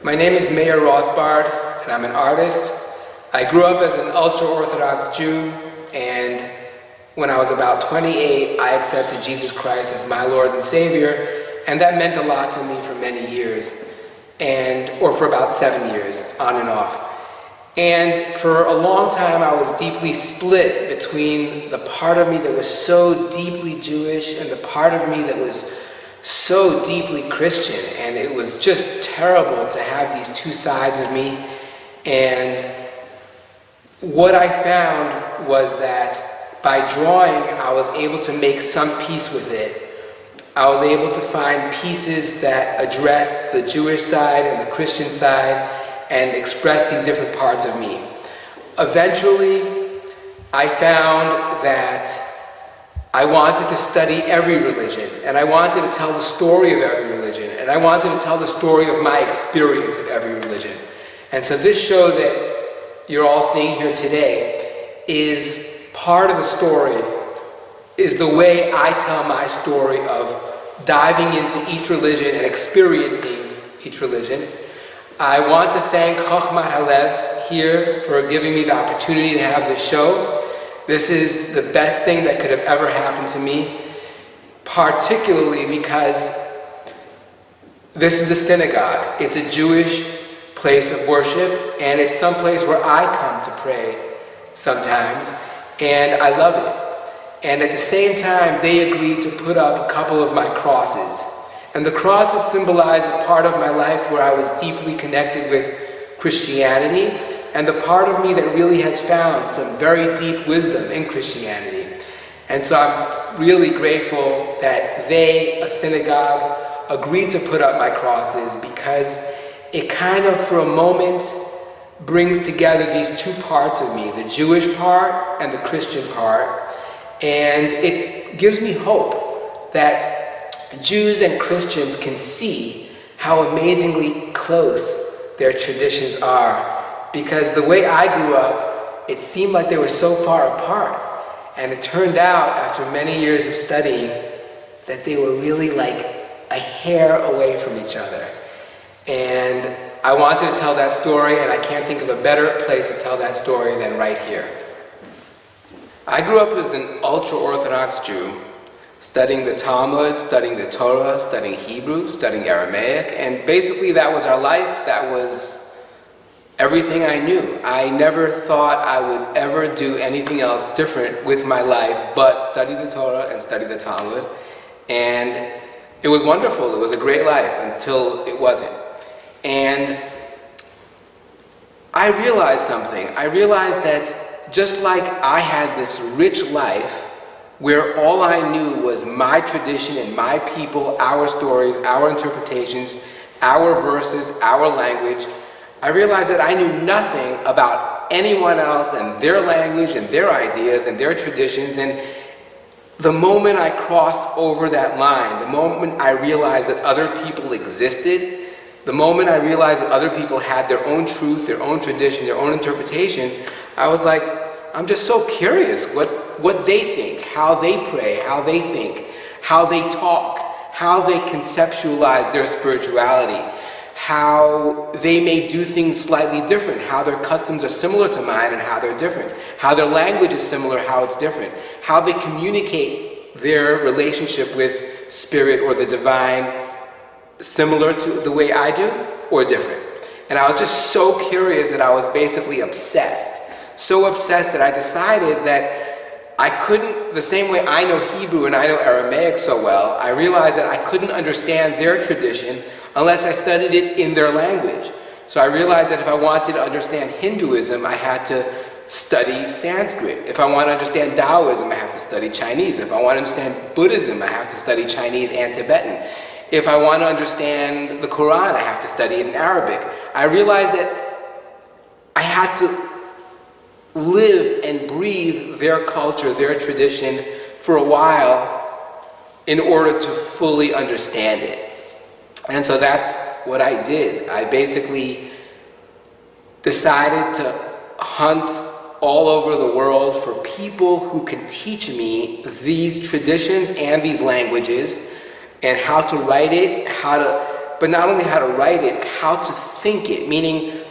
My name is Meir Rothbard, and I'm an artist. I grew up as an ultra-Orthodox Jew, and when I was about 28, I accepted Jesus Christ as my Lord and Savior, and that meant a lot to me for many years, or for about 7 years, on and off. And for a long time, I was deeply split between the part of me that was so deeply Jewish and the part of me that was so deeply Christian. And it was just terrible to have these two sides of me. And what I found was that by drawing, I was able to make some peace with it. I was able to find pieces that addressed the Jewish side and the Christian side and express these different parts of me. Eventually, I found that I wanted to study every religion, and I wanted to tell the story of every religion, and I wanted to tell the story of my experience of every religion. And so this show that you're all seeing here today is part of the story, is the way I tell my story of diving into each religion and experiencing each religion. I want to thank Chochmat Halev here for giving me the opportunity to have this show. This is the best thing that could have ever happened to me, particularly because this is a synagogue. It's a Jewish place of worship, and it's some place where I come to pray sometimes, and I love it. And at the same time, they agreed to put up a couple of my crosses. And the crosses symbolize a part of my life where I was deeply connected with Christianity, and the part of me that really has found some very deep wisdom in Christianity. And so I'm really grateful that they, a synagogue, agreed to put up my crosses, because it kind of, for a moment, brings together these two parts of me, the Jewish part and the Christian part. And it gives me hope that Jews and Christians can see how amazingly close their traditions are. Because the way I grew up, it seemed like they were so far apart. And it turned out, after many years of studying, that they were really like a hair away from each other. And I wanted to tell that story, and I can't think of a better place to tell that story than right here. I grew up as an ultra-Orthodox Jew, studying the Talmud, studying the Torah, studying Hebrew, studying Aramaic, and basically that was our life. That was everything I knew. I never thought I would ever do anything else different with my life but study the Torah and study the Talmud. And it was wonderful. It was a great life until it wasn't. And I realized something. I realized that just like I had this rich life where all I knew was my tradition and my people, our stories, our interpretations, our verses, our language, I realized that I knew nothing about anyone else and their language and their ideas and their traditions. And the moment I crossed over that line, the moment I realized that other people existed, the moment I realized that other people had their own truth, their own tradition, their own interpretation, I was like, I'm just so curious what they think, how they pray, how they think, how they talk, how they conceptualize their spirituality, how they may do things slightly different, how their customs are similar to mine and how they're different, how their language is similar, how it's different, how they communicate their relationship with spirit or the divine similar to the way I do or different. And I was just so curious that I was basically obsessed. So obsessed that I decided that I couldn't, the same way I know Hebrew and I know Aramaic so well, I realized that I couldn't understand their tradition unless I studied it in their language. So I realized that if I wanted to understand Hinduism, I had to study Sanskrit. If I want to understand Taoism, I have to study Chinese. If I want to understand Buddhism, I have to study Chinese and Tibetan. If I want to understand the Quran, I have to study it in Arabic. I realized that I had to live and breathe their culture, their tradition for a while in order to fully understand it. And so that's what I did. I basically decided to hunt all over the world for people who can teach me these traditions and these languages and how to write it, but not only how to write it, how to think it, meaning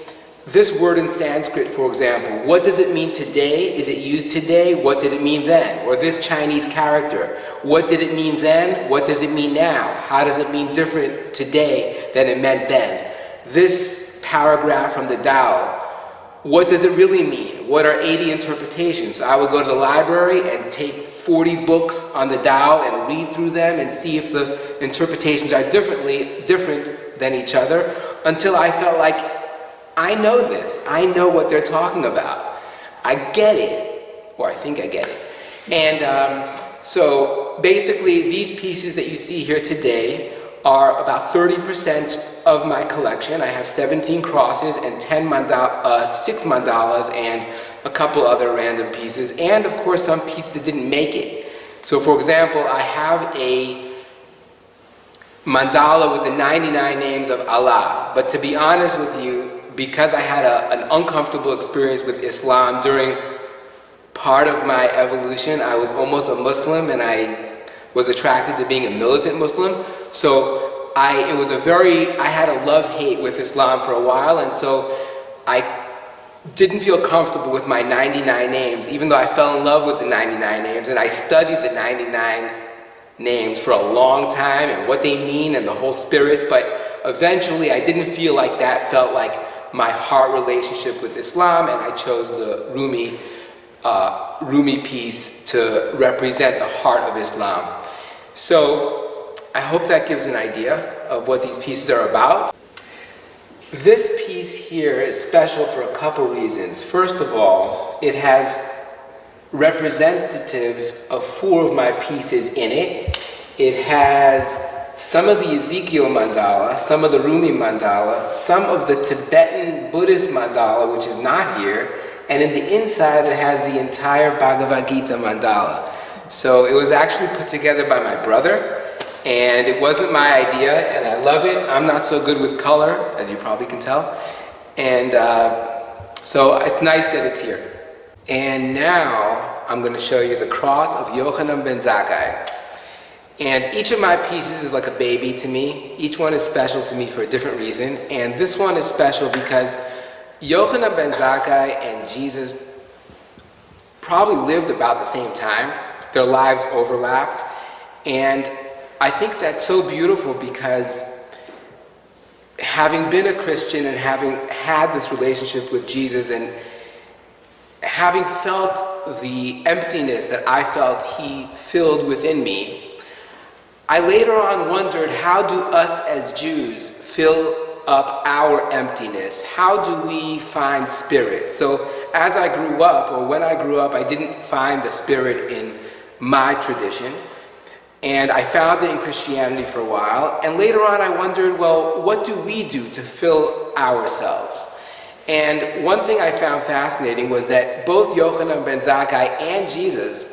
this word in Sanskrit, for example, what does it mean today? Is it used today? What did it mean then? Or this Chinese character, what did it mean then? What does it mean now? How does it mean different today than it meant then? This paragraph from the Tao, what does it really mean? What are 80 interpretations? So I would go to the library and take 40 books on the Tao and read through them and see if the interpretations are different than each other, until I felt like, I know this. I know what they're talking about. I get it, or I think I get it. And so basically these pieces that you see here today are about 30% of my collection. I have 17 crosses and 6 mandalas and a couple other random pieces, and of course some pieces that didn't make it. So for example, I have a mandala with the 99 names of Allah, but to be honest with you, because I had an uncomfortable experience with Islam during part of my evolution, I was almost a Muslim and I was attracted to being a militant Muslim. So I had a love-hate with Islam for a while, and so I didn't feel comfortable with my 99 names, even though I fell in love with the 99 names, and I studied the 99 names for a long time and what they mean and the whole spirit, but eventually I didn't feel like that felt like my heart relationship with Islam, and I chose the Rumi piece to represent the heart of Islam. So I hope that gives an idea of what these pieces are about. This piece here is special for a couple reasons. First of all, it has representatives of 4 of my pieces in it. It has some of the Ezekiel mandala, some of the Rumi mandala, some of the Tibetan Buddhist mandala, which is not here, and in the inside it has the entire Bhagavad Gita mandala. So it was actually put together by my brother, and it wasn't my idea, and I love it. I'm not so good with color, as you probably can tell, and so it's nice that it's here. And now I'm going to show you the cross of Yochanan ben Zakkai. And each of my pieces is like a baby to me. Each one is special to me for a different reason. And this one is special because Yochanan ben Zakkai and Jesus probably lived about the same time. Their lives overlapped. And I think that's so beautiful because having been a Christian and having had this relationship with Jesus and having felt the emptiness that I felt he filled within me, I later on wondered, how do us as Jews fill up our emptiness? How do we find spirit? So as I grew up, or when I grew up, I didn't find the spirit in my tradition. And I found it in Christianity for a while. And later on I wondered, well, what do we do to fill ourselves? And one thing I found fascinating was that both Yochanan ben Zakkai and Jesus,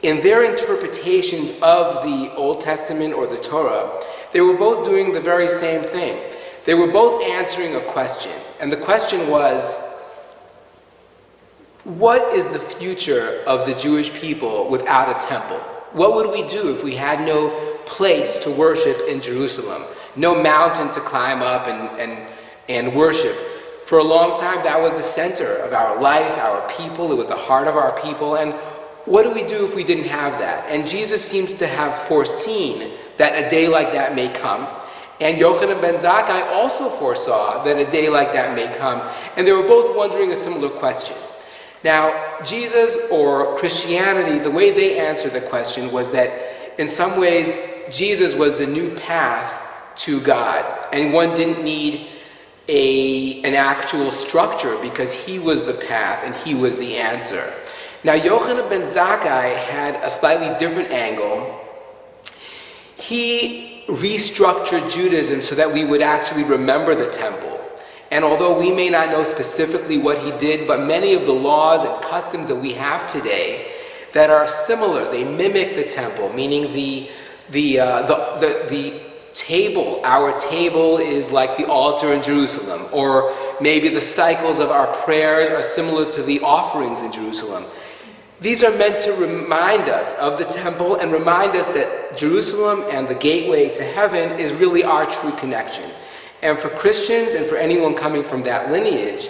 in their interpretations of the Old Testament or the Torah, they were both doing the very same thing. They were both answering a question. And the question was, what is the future of the Jewish people without a temple? What would we do if we had no place to worship in Jerusalem? No mountain to climb up and worship. For a long time, that was the center of our life, our people. It was the heart of our people. And what do we do if we didn't have that? And Jesus seems to have foreseen that a day like that may come. And Yochanan ben Zakkai also foresaw that a day like that may come. And they were both wondering a similar question. Now, Jesus or Christianity, the way they answered the question was that in some ways, Jesus was the new path to God. And one didn't need an actual structure because he was the path and he was the answer. Now, Yochanan ben Zakkai had a slightly different angle. He restructured Judaism so that we would actually remember the temple. And although we may not know specifically what he did, but many of the laws and customs that we have today that are similar, they mimic the temple, meaning the table, our table is like the altar in Jerusalem, or maybe the cycles of our prayers are similar to the offerings in Jerusalem. These are meant to remind us of the temple and remind us that Jerusalem and the gateway to heaven is really our true connection. And for Christians and for anyone coming from that lineage,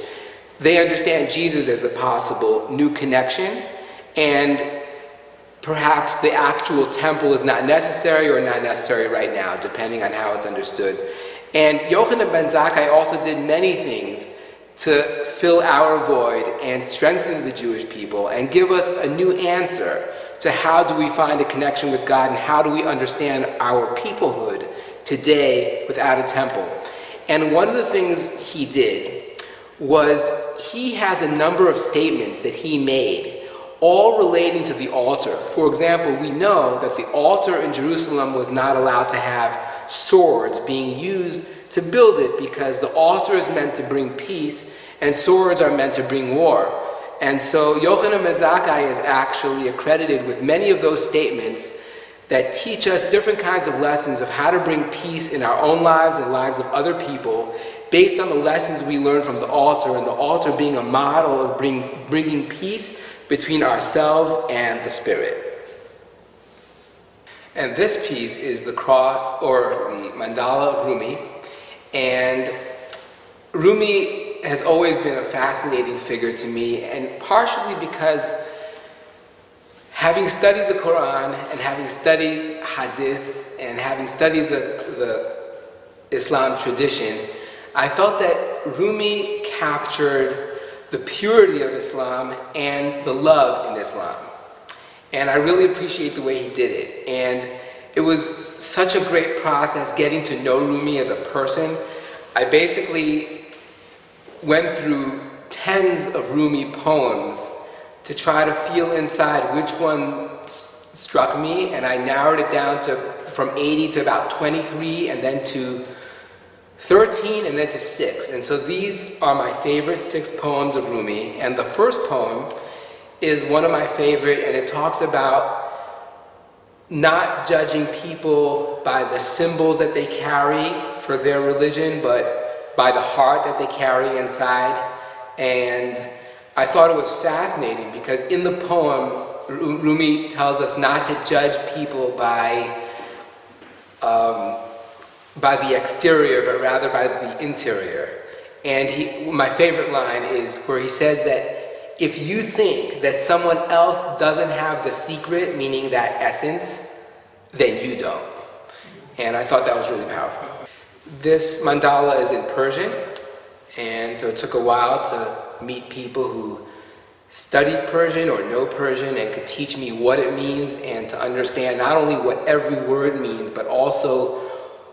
they understand Jesus as the possible new connection, and perhaps the actual temple is not necessary or not necessary right now, depending on how it's understood. And Yochanan ben Zakkai also did many things to fill our void and strengthen the Jewish people and give us a new answer to how do we find a connection with God and how do we understand our peoplehood today without a temple. And one of the things he did was he has a number of statements that he made, all relating to the altar. For example, we know that the altar in Jerusalem was not allowed to have swords being used to build it, because the altar is meant to bring peace and swords are meant to bring war. And so Yochanan ben Zakkai is actually accredited with many of those statements that teach us different kinds of lessons of how to bring peace in our own lives and lives of other people based on the lessons we learn from the altar, and the altar being a model of bringing peace between ourselves and the Spirit. And this piece is the cross, or the mandala of Rumi. And Rumi has always been a fascinating figure to me, and partially because having studied the Quran and having studied hadiths and having studied the Islam tradition, I felt that Rumi captured the purity of Islam and the love in Islam. And I really appreciate the way he did it. And it was such a great process getting to know Rumi as a person. I basically went through tens of Rumi poems to try to feel inside which one struck me, and I narrowed it down to from 80 to about 23, and then to 13, and then to 6. And so these are my favorite 6 poems of Rumi. And the first poem is one of my favorite, and it talks about not judging people by the symbols that they carry for their religion, but by the heart that they carry inside. And I thought it was fascinating because in the poem, Rumi tells us not to judge people by the exterior, but rather by the interior. And my favorite line is where he says that if you think that someone else doesn't have the secret, meaning that essence, then you don't. And I thought that was really powerful. This mandala is in Persian, and so it took a while to meet people who studied Persian or know Persian and could teach me what it means, and to understand not only what every word means, but also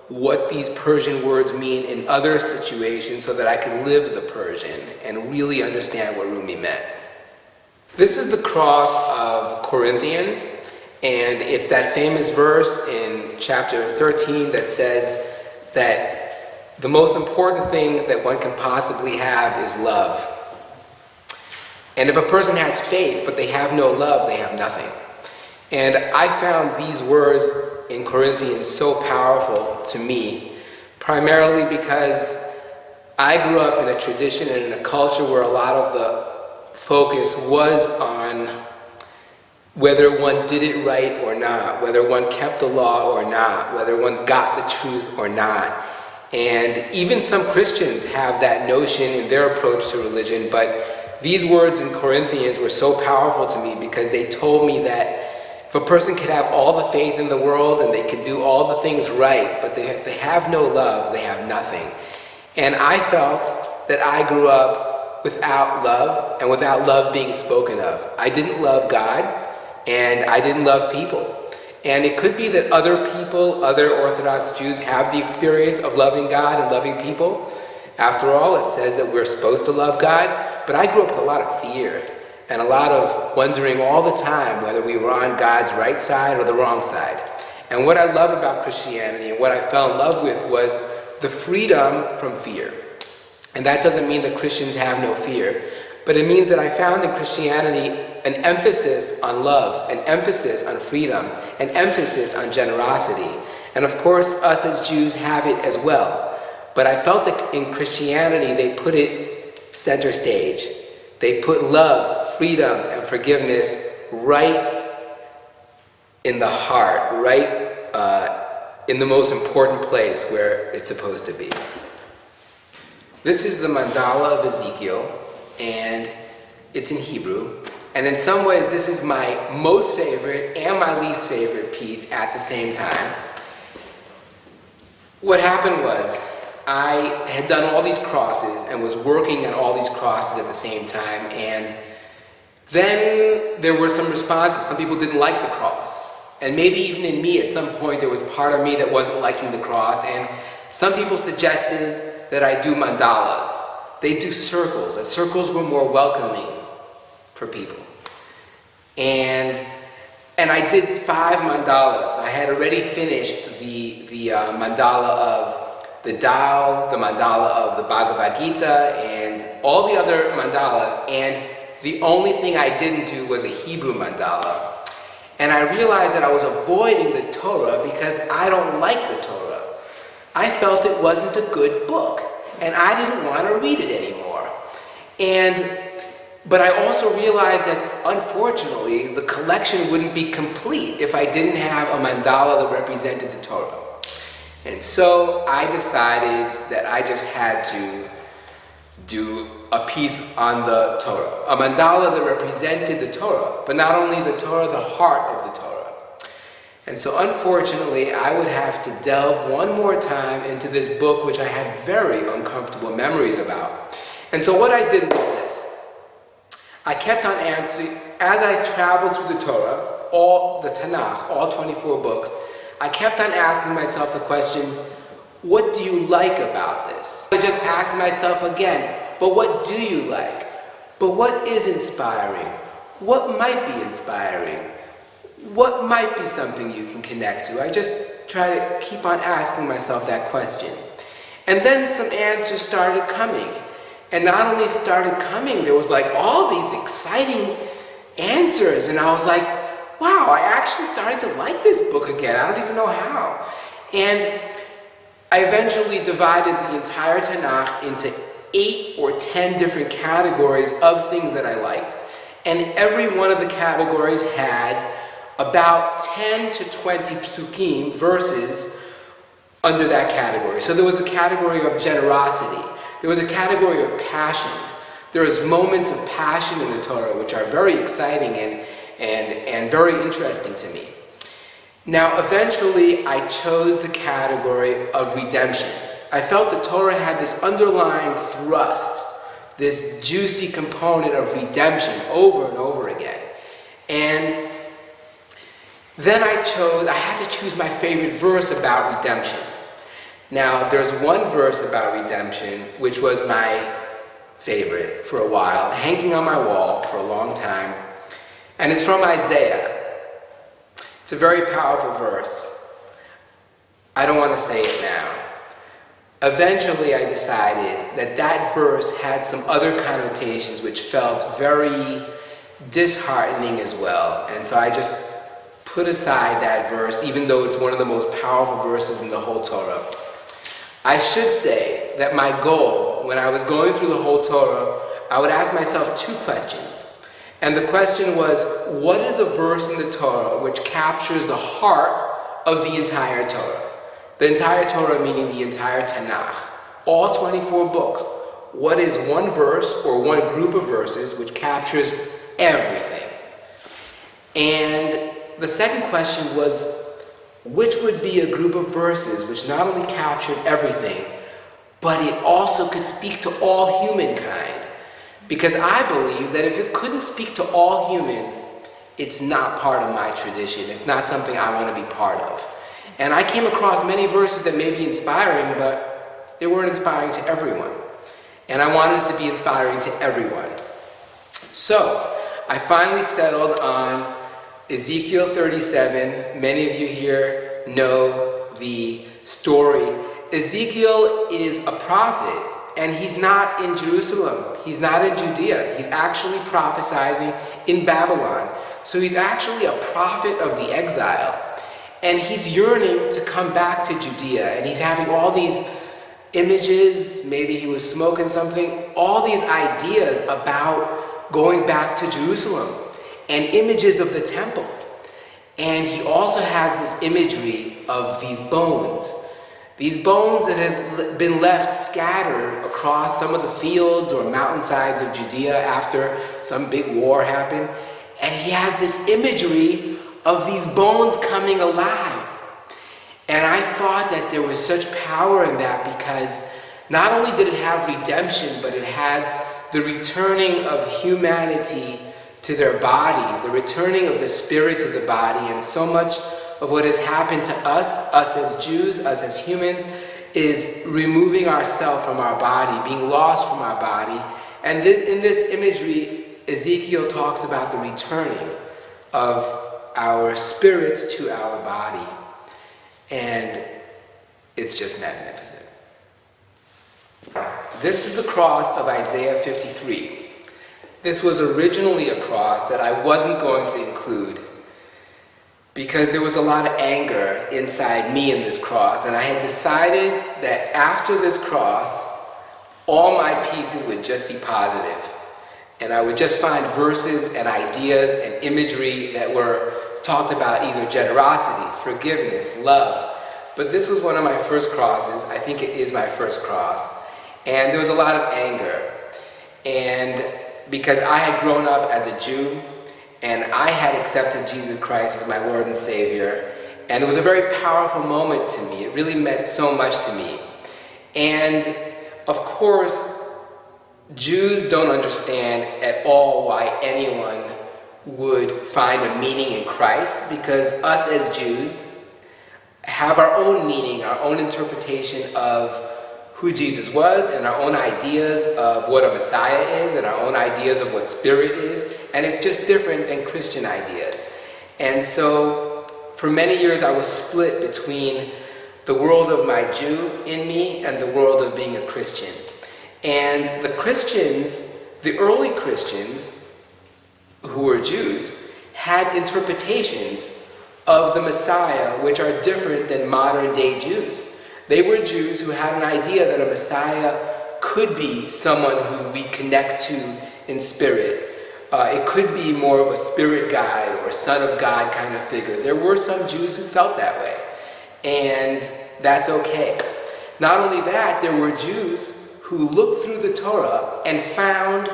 what these Persian words mean in other situations, so that I could live the Persian and really understand what Rumi meant. This is the cross of Corinthians, and it's that famous verse in chapter 13 that says that the most important thing that one can possibly have is love. And if a person has faith but they have no love, they have nothing. And I found these words in Corinthians so powerful to me, primarily because I grew up in a tradition and in a culture where a lot of the focus was on whether one did it right or not, whether one kept the law or not, whether one got the truth or not. And even some Christians have that notion in their approach to religion, but these words in Corinthians were so powerful to me because they told me that if a person could have all the faith in the world and they could do all the things right, but if they have no love, they have nothing. And I felt that I grew up without love, and without love being spoken of. I didn't love God, and I didn't love people. And it could be that other people, other Orthodox Jews, have the experience of loving God and loving people. After all, it says that we're supposed to love God, but I grew up with a lot of fear and a lot of wondering all the time whether we were on God's right side or the wrong side. And what I love about Christianity and what I fell in love with was the freedom from fear. And that doesn't mean that Christians have no fear, but it means that I found in Christianity an emphasis on love, an emphasis on freedom, an emphasis on generosity. And of course, us as Jews have it as well. But I felt that in Christianity, they put it center stage. They put love, freedom, and forgiveness right in the heart, right in the most important place where it's supposed to be. This is the mandala of Ezekiel, and it's in Hebrew. And in some ways, this is my most favorite and my least favorite piece at the same time. What happened was, I had done all these crosses and was working on all these crosses at the same time, and then there were some responses. Some people didn't like the cross. And maybe even in me, at some point, there was part of me that wasn't liking the cross, and some people suggested that I do mandalas. They do circles, that circles were more welcoming for people. And I did 5 mandalas. I had already finished the mandala of the Tao, the mandala of the Bhagavad Gita, and all the other mandalas, and the only thing I didn't do was a Hebrew mandala. And I realized that I was avoiding the Torah because I don't like the Torah. I felt it wasn't a good book, and I didn't want to read it anymore. But I also realized that, unfortunately, the collection wouldn't be complete if I didn't have a mandala that represented the Torah. And so I decided that I just had to do a piece on the Torah, a mandala that represented the Torah, but not only the Torah, the heart of the Torah. And so unfortunately, I would have to delve one more time into this book, which I had very uncomfortable memories about. And so what I did was this. I kept on answering, as I traveled through the Torah, all the Tanakh, all 24 books, I kept on asking myself the question, what do you like about this? I just asked myself again, but what do you like? But what is inspiring? What might be inspiring? What might be something you can connect to? I just try to keep on asking myself that question. And then some answers started coming. And not only started coming, there was like all these exciting answers. And I was like, wow, I actually started to like this book again. I don't even know how. And I eventually divided the entire Tanakh into 8 or 10 different categories of things that I liked. And every one of the categories had about 10 to 20 psukim, verses, under that category. So there was the category of generosity. There was a category of passion. There was moments of passion in the Torah, which are very exciting and very interesting to me. Now, eventually, I chose the category of redemption. I felt the Torah had this underlying thrust, this juicy component of redemption over and over again. And then I had to choose my favorite verse about redemption. Now, there's one verse about redemption, which was my favorite for a while, hanging on my wall for a long time, and it's from Isaiah. It's a very powerful verse. I don't want to say it now. Eventually, I decided that that verse had some other connotations which felt very disheartening as well, and so I just put aside that verse, even though it's one of the most powerful verses in the whole Torah. I should say that my goal, when I was going through the whole Torah, I would ask myself 2 questions. And the question was, what is a verse in the Torah which captures the heart of the entire Torah? The entire Torah meaning the entire Tanakh. All 24 books. What is one verse or one group of verses which captures everything? And the second question was, which would be a group of verses which not only captured everything, but it also could speak to all humankind? Because I believe that if it couldn't speak to all humans, it's not part of my tradition. It's not something I want to be part of. And I came across many verses that may be inspiring, but they weren't inspiring to everyone. And I wanted it to be inspiring to everyone. So I finally settled on Ezekiel 37. Many of you here know the story. Ezekiel is a prophet, and he's not in Jerusalem. He's not in Judea. He's actually prophesying in Babylon. So he's actually a prophet of the exile. And he's yearning to come back to Judea. And he's having all these images, maybe he was smoking something, all these ideas about going back to Jerusalem and images of the temple. And he also has this imagery of these bones These bones that had been left scattered across some of the fields or mountainsides of Judea after some big war happened. And he has this imagery of these bones coming alive. And I thought that there was such power in that, because not only did it have redemption, but it had the returning of humanity to their body, the returning of the spirit to the body. And so much of what has happened to us as Jews, us as humans, is removing ourselves from our body, being lost from our body. And in this imagery, Ezekiel talks about the returning of our spirits to our body. And it's just magnificent. This is the cross of Isaiah 53. This was originally a cross that I wasn't going to include because there was a lot of anger inside me in this cross, and I had decided that after this cross, all my pieces would just be positive. And I would just find verses and ideas and imagery that were talked about either generosity, forgiveness, love. But this was one of my first crosses. I think it is my first cross. And there was a lot of anger. And because I had grown up as a Jew, and I had accepted Jesus Christ as my Lord and Savior, and it was a very powerful moment to me. It really meant so much to me. And of course, Jews don't understand at all why anyone would find a meaning in Christ, because us as Jews have our own meaning, our own interpretation of who Jesus was, and our own ideas of what a Messiah is, and our own ideas of what spirit is, and it's just different than Christian ideas. And so for many years I was split between the world of my Jew in me and the world of being a Christian. And the Christians, the early Christians who were Jews, had interpretations of the Messiah which are different than modern day Jews. They were Jews who had an idea that a Messiah could be someone who we connect to in spirit. It could be more of a spirit guide or son of God kind of figure. There were some Jews who felt that way, and that's okay. Not only that, there were Jews who looked through the Torah and found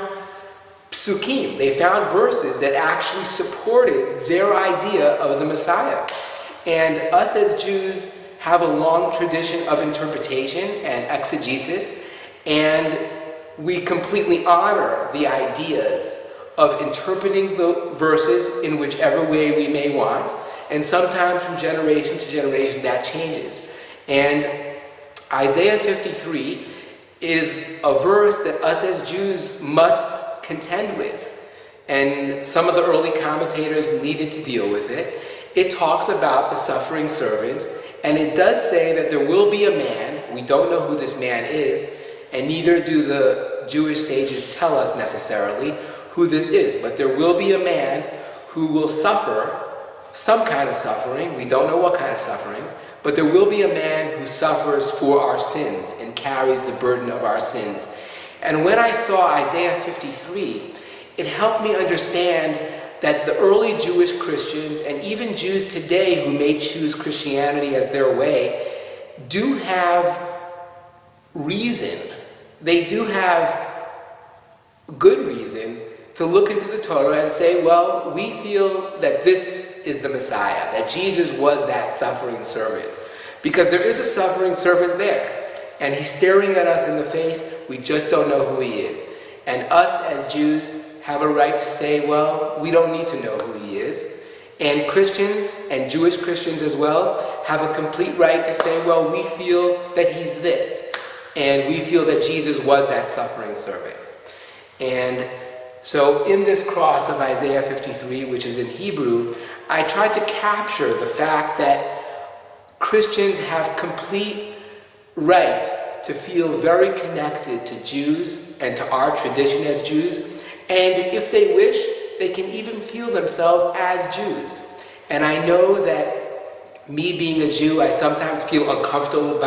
psukim. They found verses that actually supported their idea of the Messiah. And us as Jews have a long tradition of interpretation and exegesis, and we completely honor the ideas of interpreting the verses in whichever way we may want, and sometimes from generation to generation that changes. And Isaiah 53 is a verse that us as Jews must contend with, and some of the early commentators needed to deal with it. It talks about the suffering servant, and it does say that there will be a man. We don't know who this man is, and neither do the Jewish sages tell us necessarily who this is, but there will be a man who will suffer some kind of suffering. We don't know what kind of suffering, but there will be a man who suffers for our sins and carries the burden of our sins. And when I saw Isaiah 53, it helped me understand that the early Jewish Christians, and even Jews today who may choose Christianity as their way, do have reason. They do have good reason to look into the Torah and say, well, we feel that this is the Messiah, that Jesus was that suffering servant. Because there is a suffering servant there, and he's staring at us in the face. We just don't know who he is. And us as Jews have a right to say, well, we don't need to know who he is. And Christians, and Jewish Christians as well, have a complete right to say, well, we feel that he's this. And we feel that Jesus was that suffering servant. And so in this cross of Isaiah 53, which is in Hebrew, I tried to capture the fact that Christians have complete right to feel very connected to Jews and to our tradition as Jews. And if they wish, they can even feel themselves as Jews. And I know that me being a Jew, I sometimes feel uncomfortable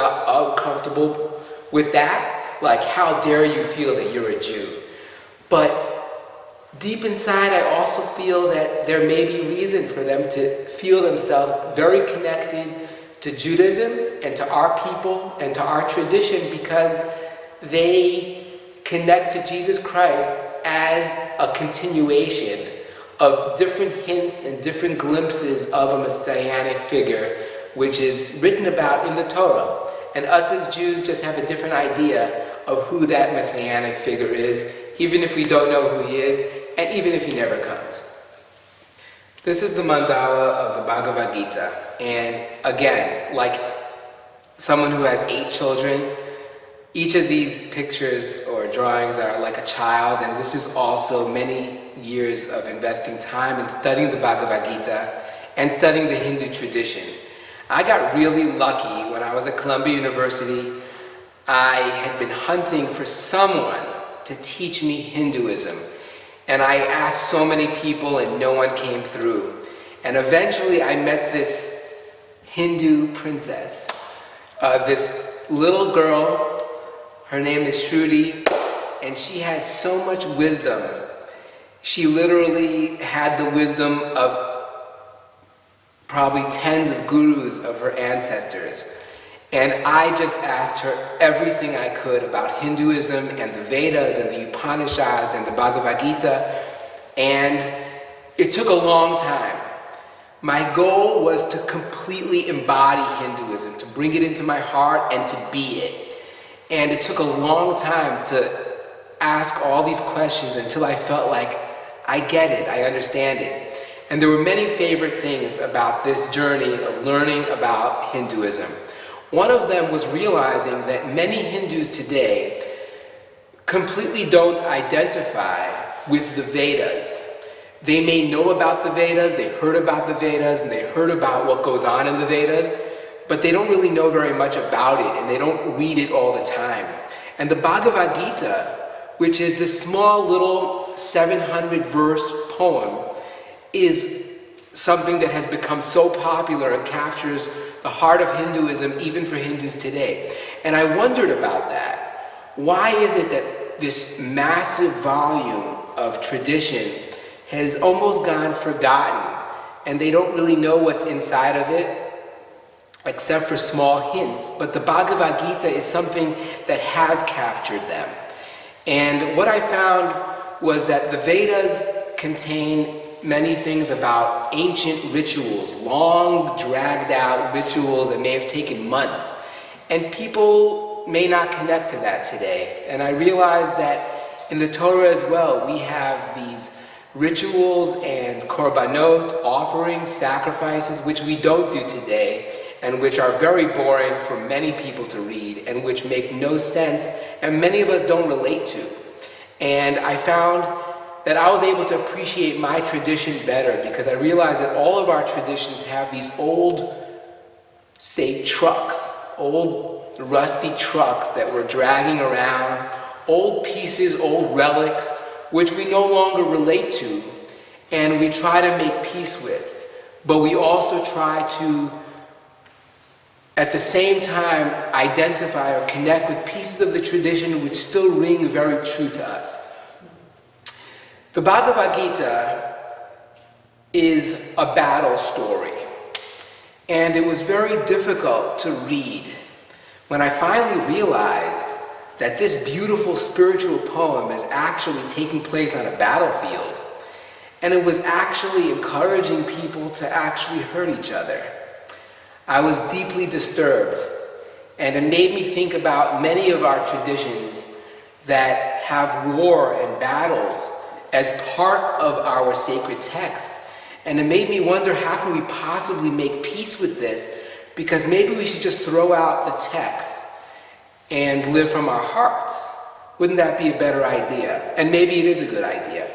with that. Like, how dare you feel that you're a Jew? But deep inside, I also feel that there may be reason for them to feel themselves very connected to Judaism and to our people and to our tradition because they connect to Jesus Christ as a continuation of different hints and different glimpses of a messianic figure which is written about in the Torah. And us as Jews just have a different idea of who that messianic figure is, even if we don't know who he is, and even if he never comes. This is the mandala of the Bhagavad Gita. And again, like someone who has 8 children, each of these pictures or drawings are like a child, and this is also many years of investing time in studying the Bhagavad Gita and studying the Hindu tradition. I got really lucky when I was at Columbia University. I had been hunting for someone to teach me Hinduism, and I asked so many people and no one came through. And eventually I met this Hindu princess, this little girl. Her name is Shruti, and she had so much wisdom. She literally had the wisdom of probably tens of gurus of her ancestors. And I just asked her everything I could about Hinduism and the Vedas and the Upanishads and the Bhagavad Gita, and it took a long time. My goal was to completely embody Hinduism, to bring it into my heart and to be it. And it took a long time to ask all these questions until I felt like I get it, I understand it. And there were many favorite things about this journey of learning about Hinduism. One of them was realizing that many Hindus today completely don't identify with the Vedas. They may know about the Vedas, they heard about the Vedas, and they heard about what goes on in the Vedas, but they don't really know very much about it, and they don't read it all the time. And the Bhagavad Gita, which is this small little 700-verse poem, is something that has become so popular and captures the heart of Hinduism, even for Hindus today. And I wondered about that. Why is it that this massive volume of tradition has almost gone forgotten, and they don't really know what's inside of it, except for small hints? But the Bhagavad Gita is something that has captured them. And what I found was that the Vedas contain many things about ancient rituals, long dragged out rituals that may have taken months. And people may not connect to that today. And I realized that in the Torah as well, we have these rituals and korbanot, offerings, sacrifices, which we don't do today, and which are very boring for many people to read, and which make no sense, and many of us don't relate to. And I found that I was able to appreciate my tradition better, because I realized that all of our traditions have these old, say, trucks, old rusty trucks that we're dragging around, old pieces, old relics, which we no longer relate to, and we try to make peace with. But we also try to, at the same time, identify or connect with pieces of the tradition which still ring very true to us. The Bhagavad Gita is a battle story, and it was very difficult to read when I finally realized that this beautiful spiritual poem is actually taking place on a battlefield, and it was actually encouraging people to actually hurt each other. I was deeply disturbed, and it made me think about many of our traditions that have war and battles as part of our sacred text. And it made me wonder, how can we possibly make peace with this? Because maybe we should just throw out the text and live from our hearts. Wouldn't that be a better idea? And maybe it is a good idea.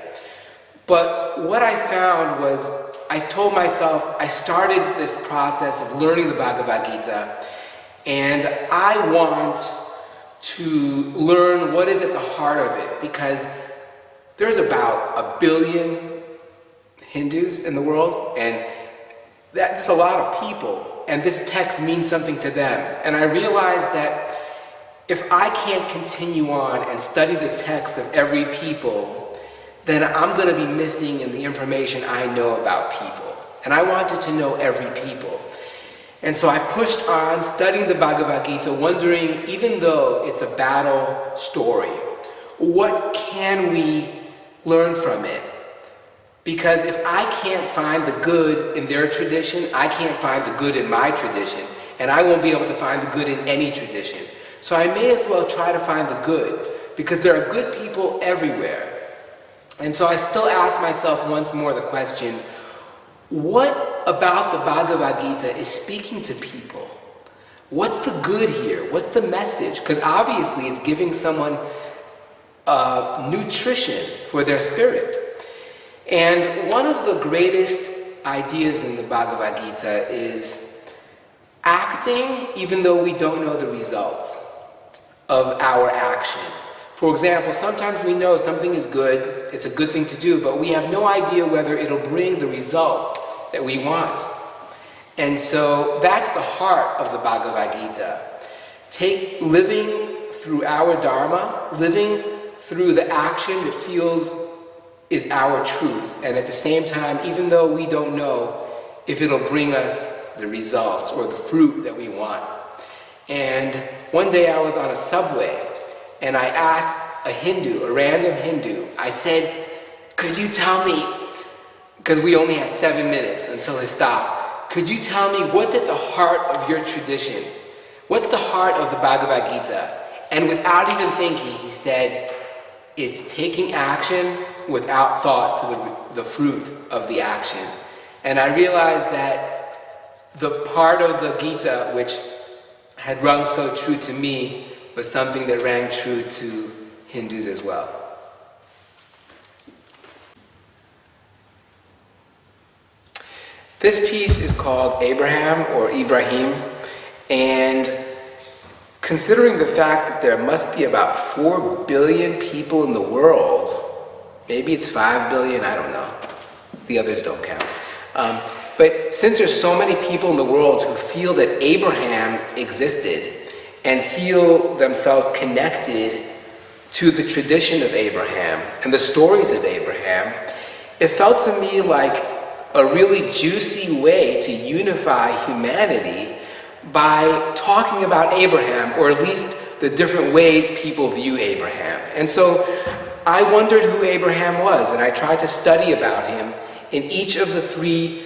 But what I found was, I told myself, I started this process of learning the Bhagavad Gita, and I want to learn what is at the heart of it, because there's about 1 billion Hindus in the world, and that's a lot of people, and this text means something to them. And I realized that if I can't continue on and study the text of every people, then I'm going to be missing in the information I know about people. And I wanted to know every people. And so I pushed on studying the Bhagavad Gita, wondering, even though it's a battle story, what can we learn from it? Because if I can't find the good in their tradition, I can't find the good in my tradition, and I won't be able to find the good in any tradition. So I may as well try to find the good, because there are good people everywhere. And so I still ask myself once more the question, what about the Bhagavad Gita is speaking to people? What's the good here? What's the message? Because obviously it's giving someone nutrition for their spirit. And one of the greatest ideas in the Bhagavad Gita is acting even though we don't know the results of our action. For example, sometimes we know something is good, it's a good thing to do, but we have no idea whether it'll bring the results that we want. And so that's the heart of the Bhagavad Gita. Living through our Dharma, living through the action that feels is our truth, and at the same time, even though we don't know if it'll bring us the results or the fruit that we want. And one day I was on a subway, and I asked a random Hindu, I said, could you tell me, because we only had 7 minutes until it stopped, could you tell me what's at the heart of your tradition? What's the heart of the Bhagavad Gita? And without even thinking, he said, it's taking action without thought to the fruit of the action. And I realized that the part of the Gita which had rung so true to me was something that rang true to Hindus as well. This piece is called Abraham or Ibrahim, and considering the fact that there must be about 4 billion people in the world, maybe it's 5 billion, I don't know. The others don't count. But since there's so many people in the world who feel that Abraham existed and feel themselves connected to the tradition of Abraham and the stories of Abraham, it felt to me like a really juicy way to unify humanity by talking about Abraham, or at least the different ways people view Abraham. And so I wondered who Abraham was, and I tried to study about him in each of the 3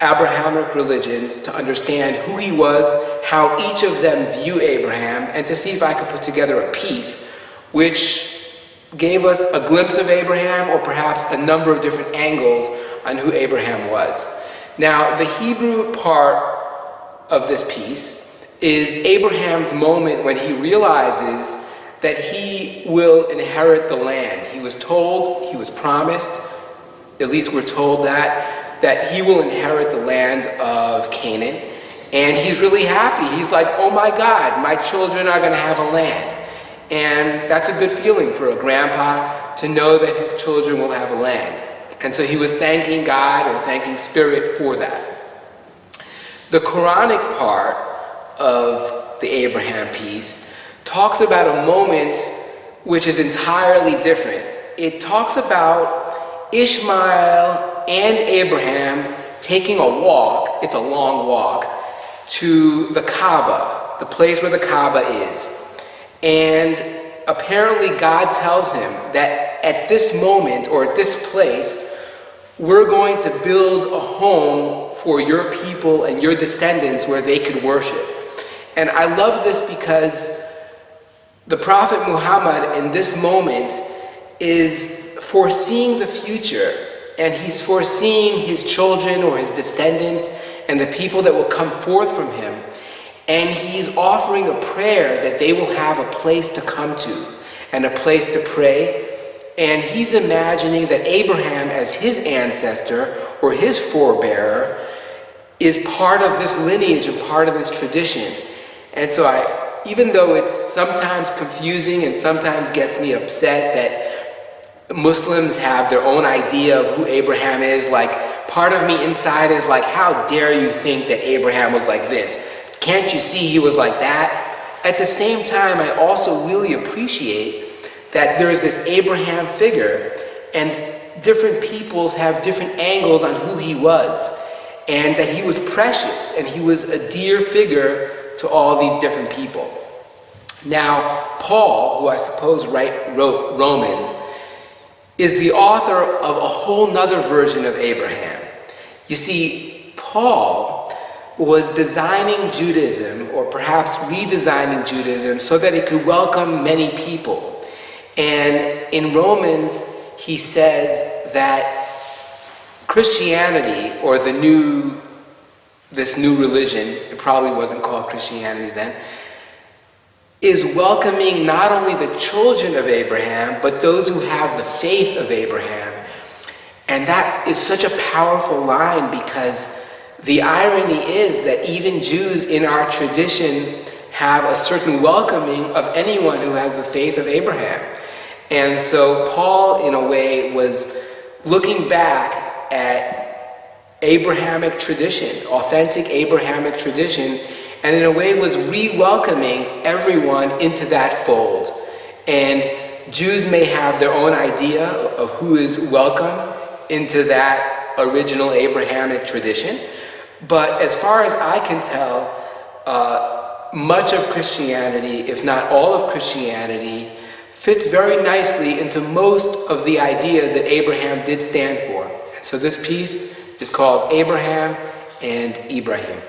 Abrahamic religions to understand who he was, how each of them view Abraham, and to see if I could put together a piece which gave us a glimpse of Abraham, or perhaps a number of different angles on who Abraham was. Now, the Hebrew part of this piece is Abraham's moment when he realizes that he will inherit the land. He was told, he was promised, at least we're told that he will inherit the land of Canaan. And he's really happy. He's like, oh my God, my children are going to have a land. And that's a good feeling for a grandpa, to know that his children will have a land. And so he was thanking God or thanking Spirit for that. The Quranic part of the Abraham piece talks about a moment which is entirely different. It talks about Ishmael and Abraham taking a walk, it's a long walk, to the Kaaba, the place where the Kaaba is. And apparently God tells him that at this moment, or at this place, we're going to build a home for your people and your descendants where they could worship. And I love this because the Prophet Muhammad in this moment is foreseeing the future, and he's foreseeing his children or his descendants and the people that will come forth from him. And he's offering a prayer that they will have a place to come to and a place to pray. And he's imagining that Abraham, as his ancestor or his forebearer, is part of this lineage and part of this tradition. And so even though it's sometimes confusing and sometimes gets me upset that Muslims have their own idea of who Abraham is, like part of me inside is like, how dare you think that Abraham was like this? Can't you see he was like that? At the same time, I also really appreciate that there is this Abraham figure, and different peoples have different angles on who he was. and that he was precious and he was a dear figure to all these different people. Now, Paul, who I suppose wrote Romans, is the author of a whole nother version of Abraham. You see, Paul was designing Judaism, or perhaps redesigning Judaism, so that it could welcome many people. And in Romans, he says that Christianity, or this new religion, it probably wasn't called Christianity then, is welcoming not only the children of Abraham, but those who have the faith of Abraham. And that is such a powerful line, because the irony is that even Jews in our tradition have a certain welcoming of anyone who has the faith of Abraham. And so Paul, in a way, was looking back at Abrahamic tradition, authentic Abrahamic tradition, and in a way was re-welcoming everyone into that fold. And Jews may have their own idea of who is welcome into that original Abrahamic tradition, but as far as I can tell, much of Christianity, if not all of Christianity, fits very nicely into most of the ideas that Abraham did stand for. And so this piece is called Abraham and Ibrahim.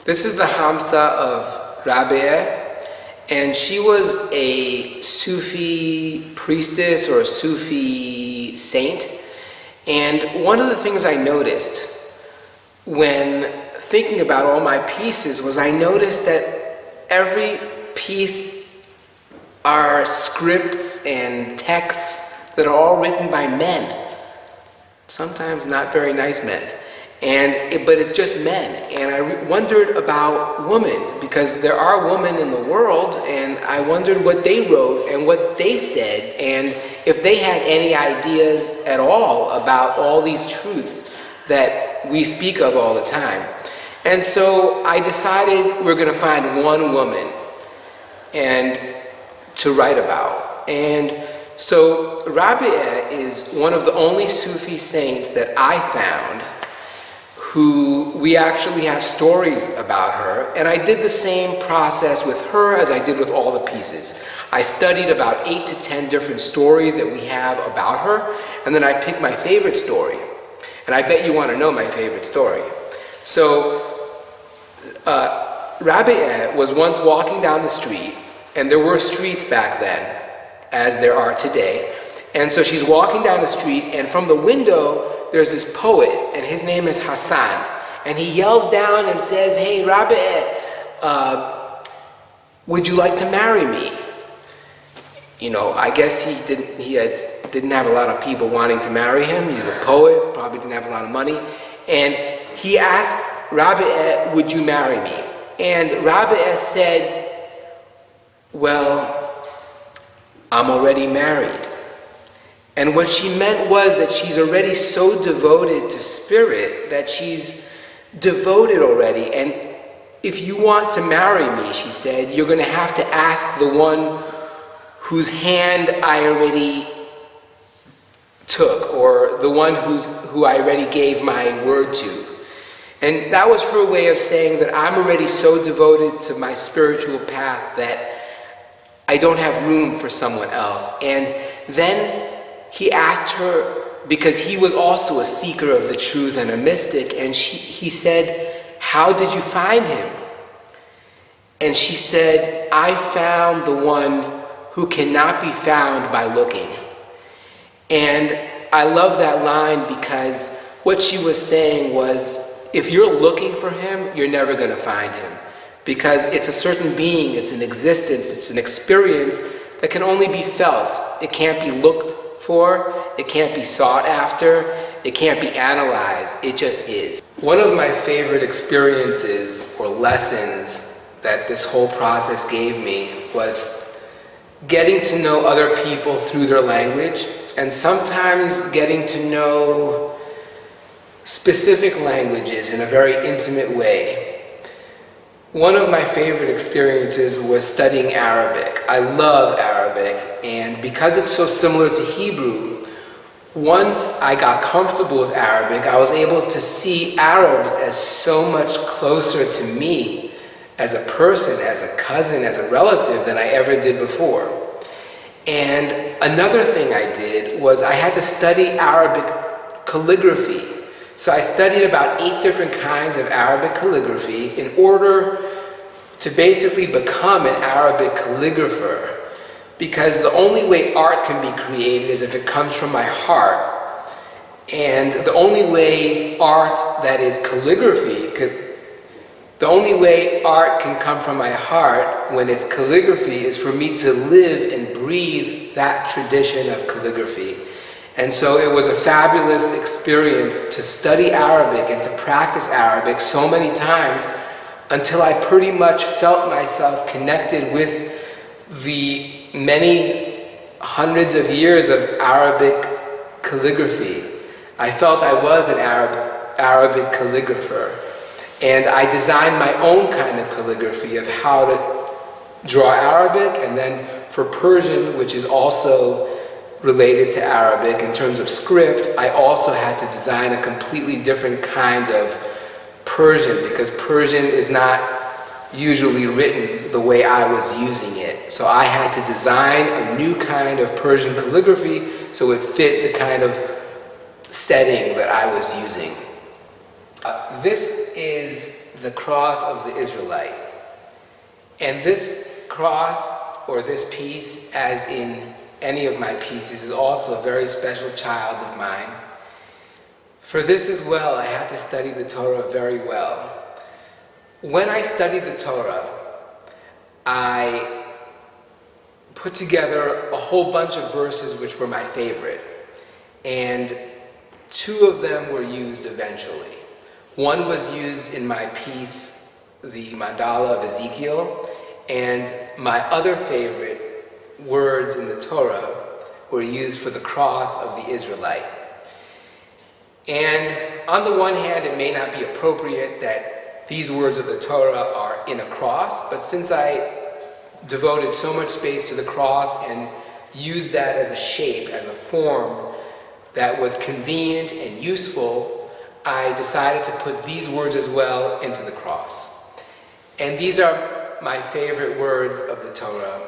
This is the Hamsa of Rabi'ah, and she was a Sufi priestess or a Sufi saint. And one of the things I noticed when thinking about all my pieces was I noticed that every piece are scripts and texts that are all written by men, sometimes not very nice men. But it's just men. And I wondered about women, because there are women in the world, and I wondered what they wrote and what they said, and if they had any ideas at all about all these truths that we speak of all the time. And so I decided we're going to find one woman and to write about. And so Rabi'ah is one of the only Sufi saints that I found who we actually have stories about her, and I did the same process with her as I did with all the pieces. I studied about 8 to 10 different stories that we have about her, and then I picked my favorite story. And I bet you want to know my favorite story. So, Rabi'ah was once walking down the street, and there were streets back then, as there are today, and so she's walking down the street, and from the window, there's this poet, and his name is Hassan, and he yells down and says, "Hey, Rabi'ah, would you like to marry me?" You know, I guess he didn't have a lot of people wanting to marry him. He's a poet, probably didn't have a lot of money, and he asked Rabi'ah, "Would you marry me?" And Rabi'ah said, "Well, I'm already married." And what she meant was that she's already so devoted to spirit that she's devoted already. And if you want to marry me, she said, you're going to have to ask the one whose hand I already took, or the one who I already gave my word to. And that was her way of saying that I'm already so devoted to my spiritual path that I don't have room for someone else. And then he asked her, because he was also a seeker of the truth and a mystic, and he said, "How did you find him?" And she said, "I found the one who cannot be found by looking." And I love that line, because what she was saying was, if you're looking for him, you're never going to find him, because it's a certain being, it's an existence, it's an experience that can only be felt. It can't be looked for, it can't be sought after, it can't be analyzed, it just is. One of my favorite experiences or lessons that this whole process gave me was getting to know other people through their language, and sometimes getting to know specific languages in a very intimate way. One of my favorite experiences was studying Arabic. I love Arabic, and because it's so similar to Hebrew, once I got comfortable with Arabic, I was able to see Arabs as so much closer to me as a person, as a cousin, as a relative than I ever did before. And another thing I did was I had to study Arabic calligraphy. So I studied about 8 different kinds of Arabic calligraphy in order to basically become an Arabic calligrapher. Because the only way art can be created is if it comes from my heart. And the only way art that is calligraphy the only way art can come from my heart when it's calligraphy is for me to live and breathe that tradition of calligraphy. And so it was a fabulous experience to study Arabic and to practice Arabic so many times until I pretty much felt myself connected with the many hundreds of years of Arabic calligraphy. I felt I was an Arabic calligrapher. And I designed my own kind of calligraphy of how to draw Arabic, and then for Persian, which is also related to Arabic in terms of script, I also had to design a completely different kind of Persian, because Persian is not usually written the way I was using it. So I had to design a new kind of Persian calligraphy so it fit the kind of setting that I was using. This is the cross of the Israelite. And this cross, or this piece, as in any of my pieces, is also a very special child of mine. For this as well, I had to study the Torah very well. When I studied the Torah, I put together a whole bunch of verses which were my favorite. And 2 of them were used eventually. One was used in my piece, the mandala of Ezekiel, and my other favorite words in the Torah were used for the cross of the Israelite. And on the one hand, it may not be appropriate that these words of the Torah are in a cross, but since I devoted so much space to the cross and used that as a shape, as a form that was convenient and useful, I decided to put these words as well into the cross. And these are my favorite words of the Torah.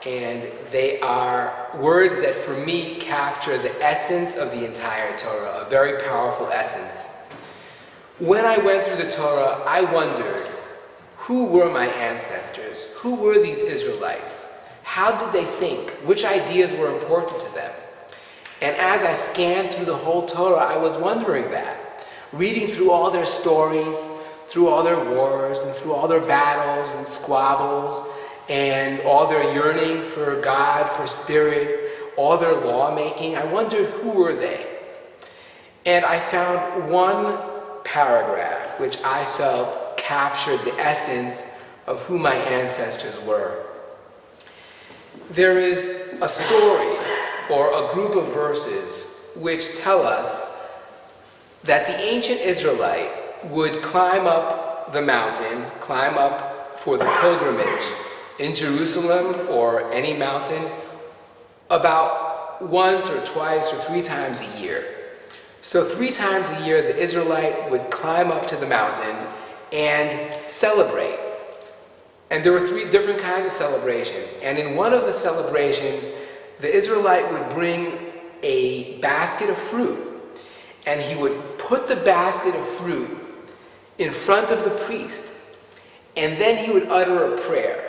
And they are words that for me capture the essence of the entire Torah, a very powerful essence. When I went through the Torah, I wondered, who were my ancestors? Who were these Israelites? How did they think? Which ideas were important to them? And as I scanned through the whole Torah, I was wondering that. Reading through all their stories, through all their wars, and through all their battles and squabbles, and all their yearning for God, for spirit, all their lawmaking, I wondered, who were they? And I found one paragraph which I felt captured the essence of who my ancestors were. There is a story or a group of verses which tell us that the ancient Israelite would climb up the mountain, climb up for the pilgrimage in Jerusalem or any mountain about once or twice or 3 times a year. So 3 times a year the Israelite would climb up to the mountain and celebrate. And there were 3 different kinds of celebrations. And in one of the celebrations, the Israelite would bring a basket of fruit. And he would put the basket of fruit in front of the priest. And then he would utter a prayer.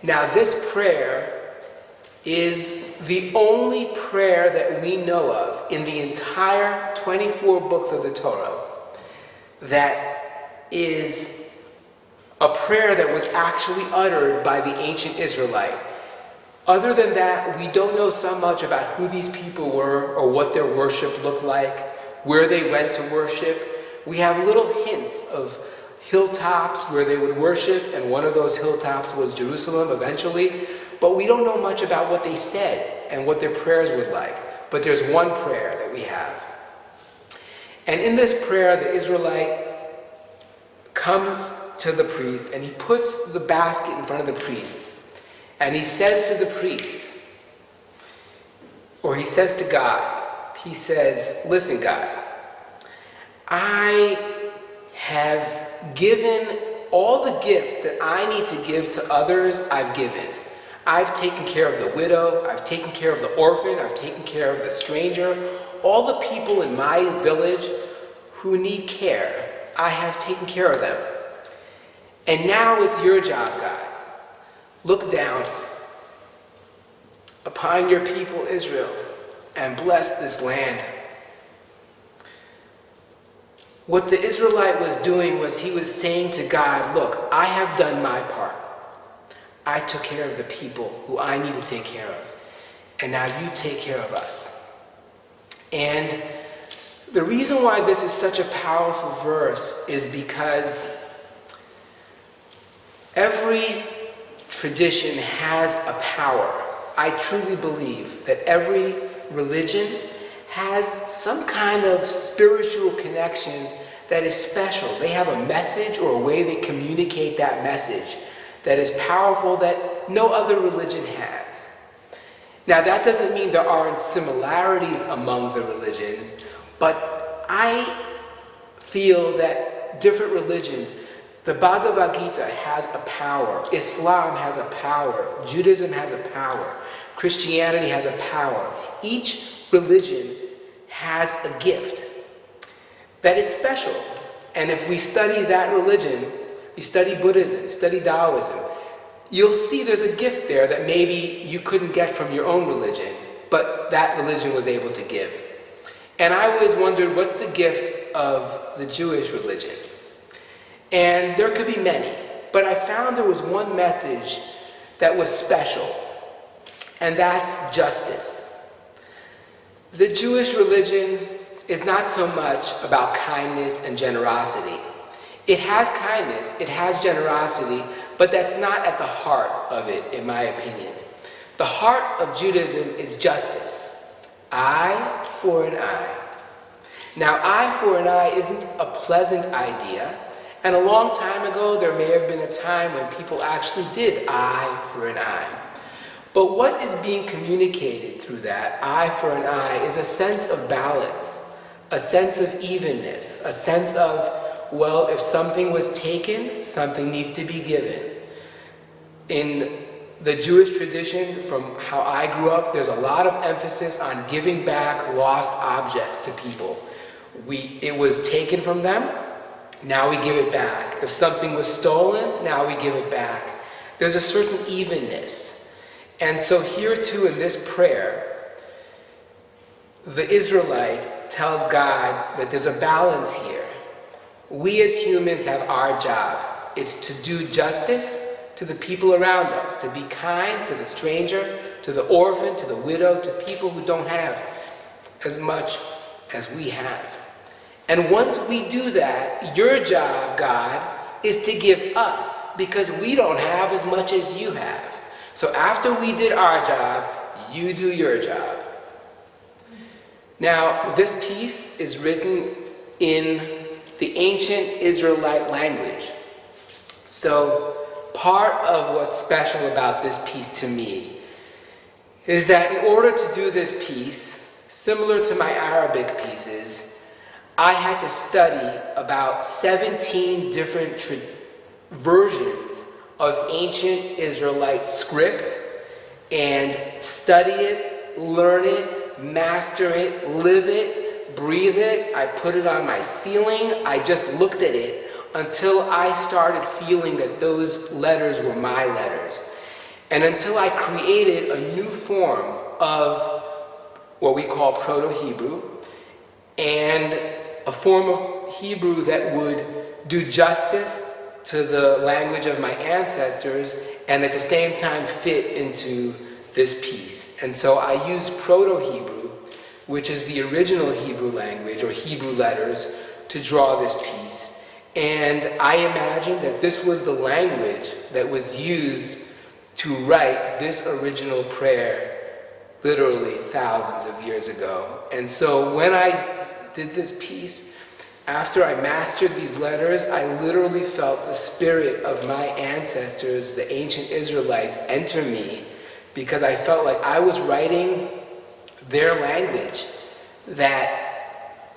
Now this prayer is the only prayer that we know of in the entire 24 books of the Torah that is a prayer that was actually uttered by the ancient Israelite. Other than that, we don't know so much about who these people were or what their worship looked like, where they went to worship. We have little hints of hilltops where they would worship, and one of those hilltops was Jerusalem eventually, but we don't know much about what they said and what their prayers were like. But there's one prayer that we have. And in this prayer, the Israelite comes to the priest and he puts the basket in front of the priest. And he says to the priest, or he says to God, he says, listen, God, I have given all the gifts that I need to give to others, I've given. I've taken care of the widow, I've taken care of the orphan, I've taken care of the stranger, all the people in my village who need care, I have taken care of them. And now it's your job, God. Look down upon your people Israel and bless this land. What the Israelite was doing was he was saying to God, look, I have done my part. I took care of the people who I need to take care of. And now you take care of us. And the reason why this is such a powerful verse is because every tradition has a power. I truly believe that every religion has some kind of spiritual connection that is special. They have a message or a way they communicate that message that is powerful that no other religion has. Now, that doesn't mean there aren't similarities among the religions, but I feel that different religions, the Bhagavad Gita has a power, Islam has a power, Judaism has a power, Christianity has a power. Each religion has a gift that it's special. And if we study that religion, we study Buddhism, study Taoism, you'll see there's a gift there that maybe you couldn't get from your own religion, but that religion was able to give. And I always wondered, what's the gift of the Jewish religion? And there could be many, but I found there was one message that was special, and that's justice. The Jewish religion is not so much about kindness and generosity. It has kindness, it has generosity, but that's not at the heart of it, in my opinion. The heart of Judaism is justice. Eye for an eye. Now, eye for an eye isn't a pleasant idea, and a long time ago there may have been a time when people actually did eye for an eye. But what is being communicated through that eye for an eye is a sense of balance, a sense of evenness, a sense of, well, if something was taken, something needs to be given. In the Jewish tradition, from how I grew up, there's a lot of emphasis on giving back lost objects to people. It was taken from them, now we give it back. If something was stolen, now we give it back. There's a certain evenness. And so here too in this prayer, the Israelite tells God that there's a balance here. We as humans have our job. It's to do justice to the people around us, to be kind to the stranger, to the orphan, to the widow, to people who don't have as much as we have. And once we do that, your job, God, is to give us, because we don't have as much as you have. So after we did our job, you do your job. Now, this piece is written in the ancient Israelite language. So part of what's special about this piece to me is that in order to do this piece, similar to my Arabic pieces, I had to study about 17 different versions of ancient Israelite script and study it, learn it, master it, live it, breathe it. I put it on my ceiling. I just looked at it until I started feeling that those letters were my letters. And until I created a new form of what we call Proto-Hebrew, and a form of Hebrew that would do justice to the language of my ancestors and at the same time fit into this piece. And so I use Proto-Hebrew, which is the original Hebrew language or Hebrew letters, to draw this piece. And I imagine that this was the language that was used to write this original prayer literally thousands of years ago. And so when I did this piece, after I mastered these letters, I literally felt the spirit of my ancestors, the ancient Israelites, enter me, because I felt like I was writing their language. that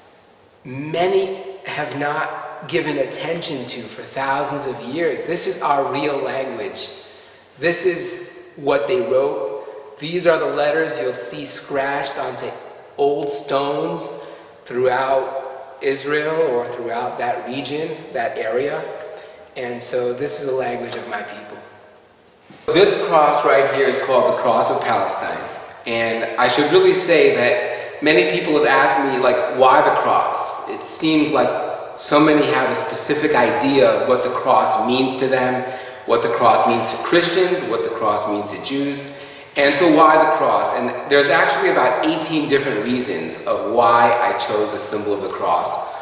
many have not given attention to for thousands of years. This is our real language. This is what they wrote. These are the letters you'll see scratched onto old stones throughout Israel or throughout that region, that area. And so this is the language of my people. This cross right here is called the Cross of Palestine. And I should really say that many people have asked me, like, why the cross? It seems like so many have a specific idea of what the cross means to them, what the cross means to Christians, what the cross means to Jews. And so why the cross? And there's actually about 18 different reasons of why I chose the symbol of the cross.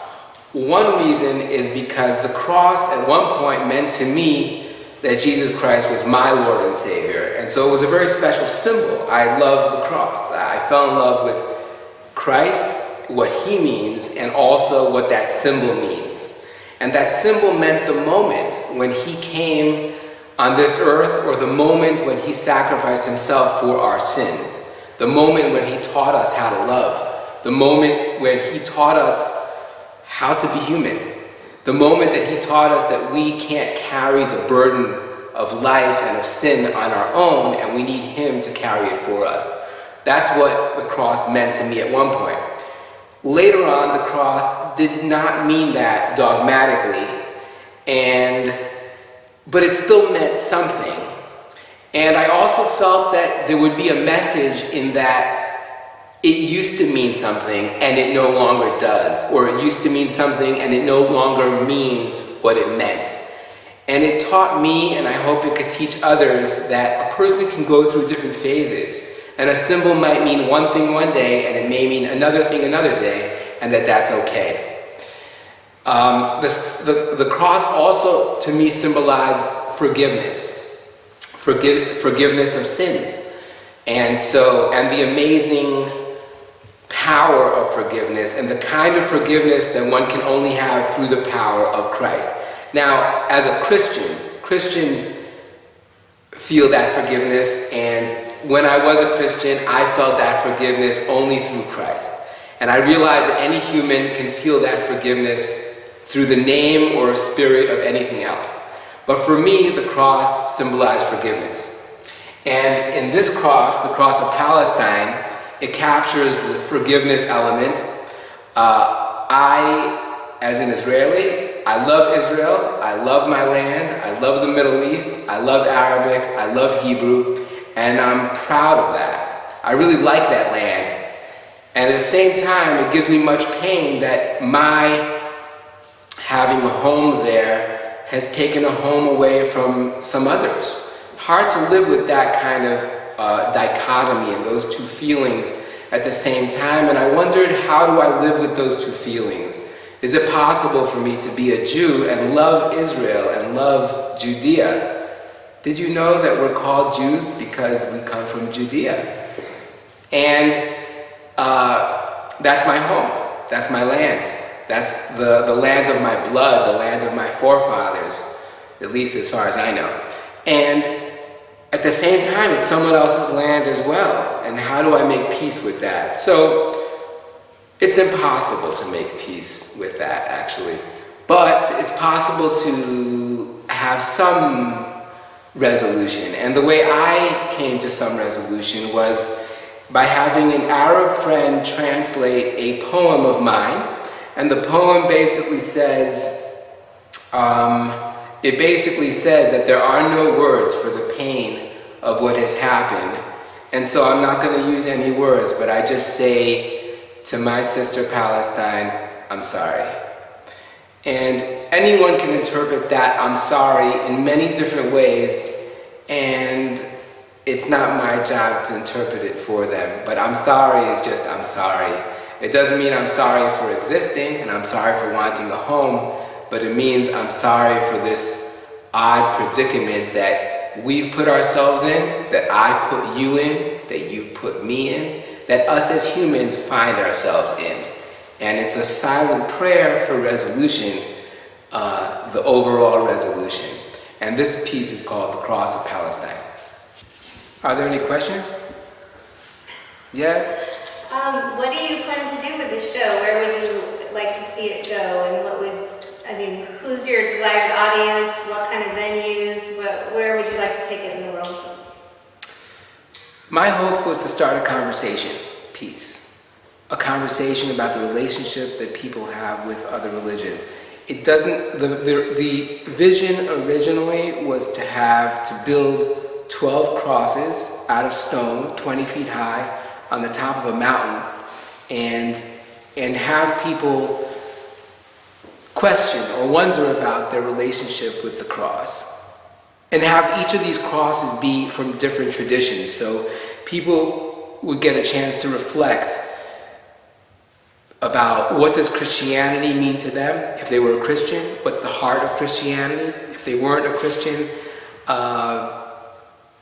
One reason is because the cross at one point meant to me that Jesus Christ was my Lord and Savior. And so it was a very special symbol. I love the cross. I fell in love with Christ, what he means, and also what that symbol means. And that symbol meant the moment when he came on this earth, or the moment when he sacrificed himself for our sins. The moment when he taught us how to love. The moment when he taught us how to be human. The moment that he taught us that we can't carry the burden of life and of sin on our own, and we need him to carry it for us. That's what the cross meant to me at one point. Later on, the cross did not mean that dogmatically, but it still meant something. And I also felt that there would be a message in that it used to mean something and it no longer does, or it used to mean something and it no longer means what it meant. And it taught me, and I hope it could teach others, that a person can go through different phases, and a symbol might mean one thing one day and it may mean another thing another day, and that's okay. The cross also, to me, symbolized forgiveness. Forgiveness of sins. And the amazing power of forgiveness, and the kind of forgiveness that one can only have through the power of Christ. Now, as a Christian, Christians feel that forgiveness, and when I was a Christian, I felt that forgiveness only through Christ. And I realized that any human can feel that forgiveness through the name or spirit of anything else. But for me, the cross symbolized forgiveness. And in this cross, the cross of Palestine, it captures the forgiveness element. As an Israeli, I love Israel, I love my land, I love the Middle East, I love Arabic, I love Hebrew, and I'm proud of that. I really like that land. And at the same time, it gives me much pain that my having a home there has taken a home away from some others. Hard to live with that kind of dichotomy and those two feelings at the same time, and I wondered, how do I live with those two feelings? Is it possible for me to be a Jew and love Israel and love Judea? Did you know that we're called Jews because we come from Judea? And that's my home, that's my land. That's the land of my blood, the land of my forefathers, at least as far as I know. And at the same time, it's someone else's land as well. And how do I make peace with that? So it's impossible to make peace with that, actually. But it's possible to have some resolution. And the way I came to some resolution was by having an Arab friend translate a poem of mine. And the poem basically says, that there are no words for the pain of what has happened. And so I'm not going to use any words, but I just say to my sister Palestine, I'm sorry. And anyone can interpret that I'm sorry in many different ways, and it's not my job to interpret it for them. But I'm sorry is just I'm sorry. It doesn't mean I'm sorry for existing, and I'm sorry for wanting a home, but it means I'm sorry for this odd predicament that we've put ourselves in, that I put you in, that you've put me in, that us as humans find ourselves in. And it's a silent prayer for resolution, the overall resolution. And this piece is called The Cross of Palestine. Are there any questions? Yes? What do you plan to do with the show? Where would you like to see it go? And who's your desired audience? What kind of venues? Where would you like to take it in the world? My hope was to start a conversation piece. A conversation about the relationship that people have with other religions. It doesn't, the vision originally was to build 12 crosses out of stone, 20 feet high, on the top of a mountain, and have people question or wonder about their relationship with the cross. And have each of these crosses be from different traditions, so people would get a chance to reflect about what does Christianity mean to them. If they were a Christian, what's the heart of Christianity? If they weren't a Christian,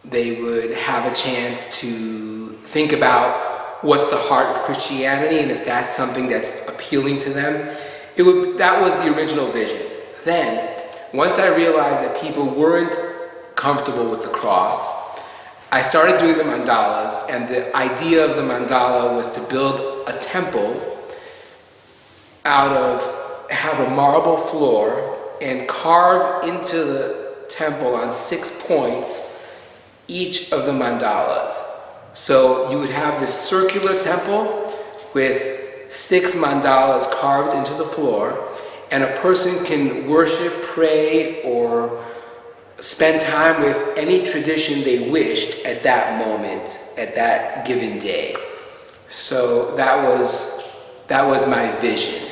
they would have a chance to think about what's the heart of Christianity, and if that's something that's appealing to them. That was the original vision. Then, once I realized that people weren't comfortable with the cross, I started doing the mandalas, and the idea of the mandala was to build a temple have a marble floor and carve into the temple on 6 points each of the mandalas. So you would have this circular temple with 6 mandalas carved into the floor, and a person can worship, pray, or spend time with any tradition they wished at that moment, at that given day. So that was my vision.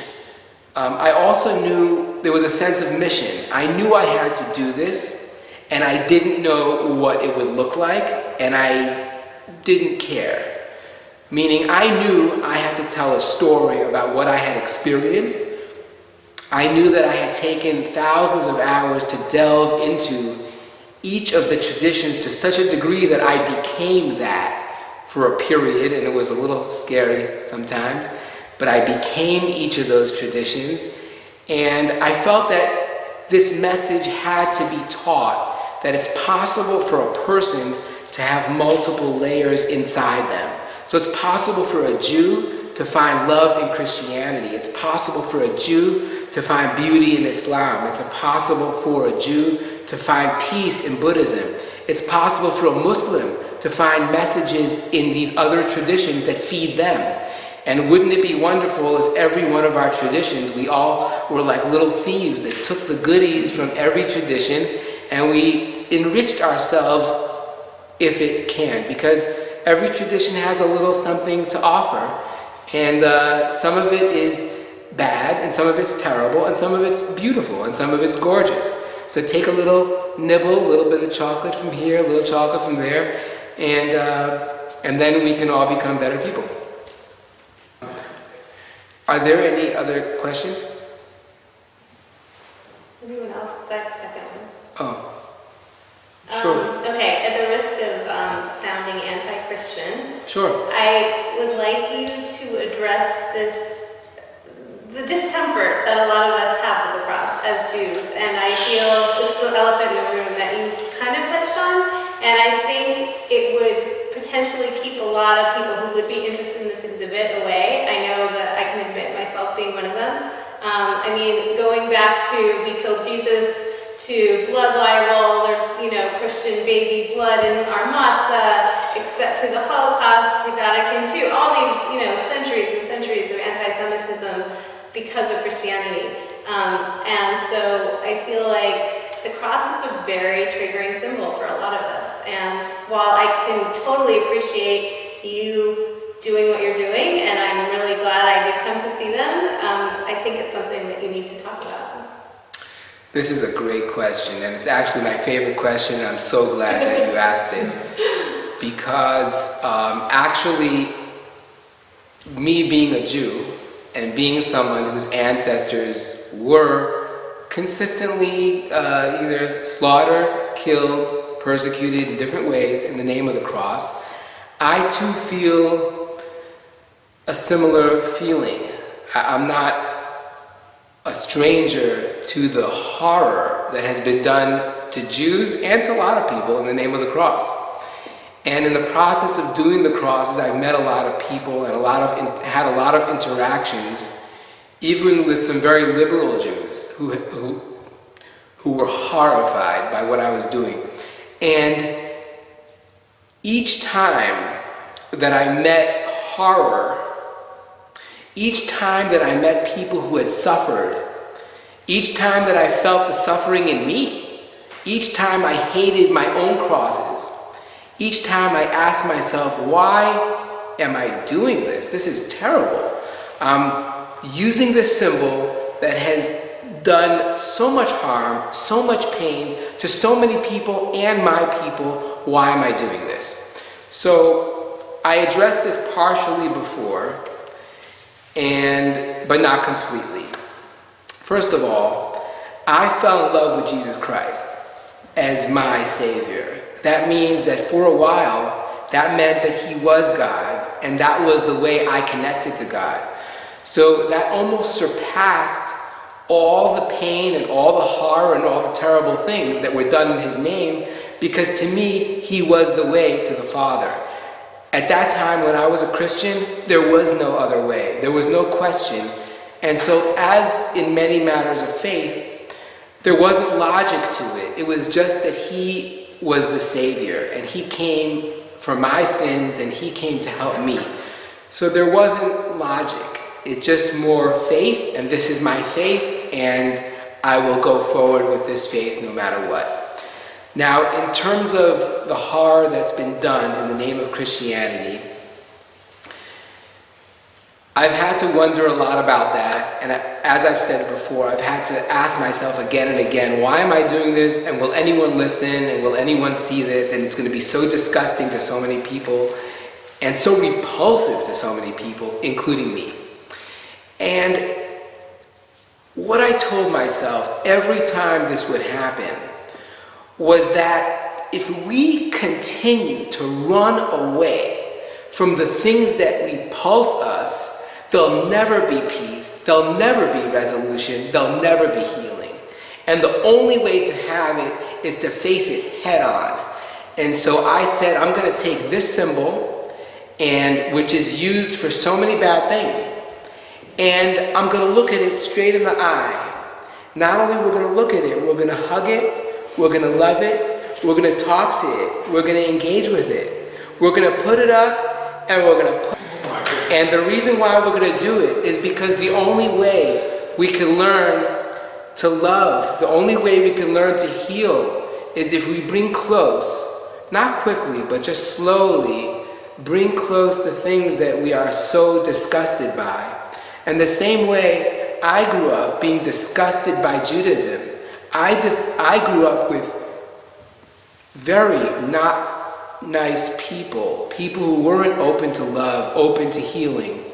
I also knew there was a sense of mission. I knew I had to do this, and I didn't know what it would look like, and I didn't care. Meaning I knew I had to tell a story about what I had experienced. I knew that I had taken thousands of hours to delve into each of the traditions to such a degree that I became that for a period, and it was a little scary sometimes, but I became each of those traditions, and I felt that this message had to be taught, that it's possible for a person to have multiple layers inside them. So it's possible for a Jew to find love in Christianity. It's possible for a Jew to find beauty in Islam. It's possible for a Jew to find peace in Buddhism. It's possible for a Muslim to find messages in these other traditions that feed them. And wouldn't it be wonderful if every one of our traditions, we all were like little thieves that took the goodies from every tradition and we enriched ourselves if it can, because every tradition has a little something to offer, and some of it is bad, and some of it's terrible, and some of it's beautiful, and some of it's gorgeous. So take a little nibble, a little bit of chocolate from here, a little chocolate from there, and then we can all become better people. Are there any other questions? Anyone else? Because I have a second one. Oh. Sure. Okay, at the risk of sounding anti-Christian, Sure. I would like you to address the discomfort that a lot of us have with the cross as Jews, and I feel it's the elephant in the room that you kind of touched on, and I think it would potentially keep a lot of people who would be interested in this exhibit away. I know that I can admit myself being one of them. Going back to We Killed Jesus, to blood libel, there's, Christian baby blood in our matzah, except to the Holocaust, to Vatican II, all these, centuries and centuries of anti-Semitism because of Christianity. And so I feel like the cross is a very triggering symbol for a lot of us. And while I can totally appreciate you doing what you're doing, and I'm really glad I did come to see them, I think it's something that you need to talk about. This is a great question, and it's actually my favorite question, and I'm so glad that you asked it. Because actually, me being a Jew, and being someone whose ancestors were consistently either slaughtered, killed, persecuted in different ways in the name of the cross, I too feel a similar feeling. I'm not a stranger to the horror that has been done to Jews and to a lot of people in the name of the cross. And in the process of doing the crosses, I've met a lot of people and had a lot of interactions, even with some very liberal Jews who were horrified by what I was doing. And each time that I met horror, each time that I met people who had suffered, each time that I felt the suffering in me, each time I hated my own crosses, each time I asked myself, why am I doing this? This is terrible. Using this symbol that has done so much harm, so much pain to so many people and my people, why am I doing this? So I addressed this partially before, but not completely. First of all, I fell in love with Jesus Christ as my Savior. That means that for a while, that meant that He was God, and that was the way I connected to God. So that almost surpassed all the pain and all the horror and all the terrible things that were done in His name, because to me, He was the way to the Father. At that time, when I was a Christian, there was no other way. There was no question. And so, as in many matters of faith, there wasn't logic to it. It was just that He was the Savior, and He came for my sins, and He came to help me. So there wasn't logic. It's just more faith, and this is my faith, and I will go forward with this faith no matter what. Now, in terms of the horror that's been done in the name of Christianity, I've had to wonder a lot about that, and as I've said before, I've had to ask myself again and again, why am I doing this, and will anyone listen, and will anyone see this, and it's going to be so disgusting to so many people, and so repulsive to so many people, including me. And what I told myself every time this would happen was that if we continue to run away from the things that repulse us, there'll never be peace, there'll never be resolution, there'll never be healing. And the only way to have it is to face it head on. And so I said, I'm going to take this symbol, which is used for so many bad things, and I'm going to look at it straight in the eye. Not only we're going to look at it, we're going to hug it, we're going to love it, we're going to talk to it, we're going to engage with it. We're going to put it up, and we're going to put it. And the reason why we're going to do it is because the only way we can learn to love, the only way we can learn to heal is if we bring close, not quickly, but just slowly, bring close the things that we are so disgusted by. And the same way I grew up being disgusted by Judaism, I grew up with very not nice people who weren't open to love, open to healing.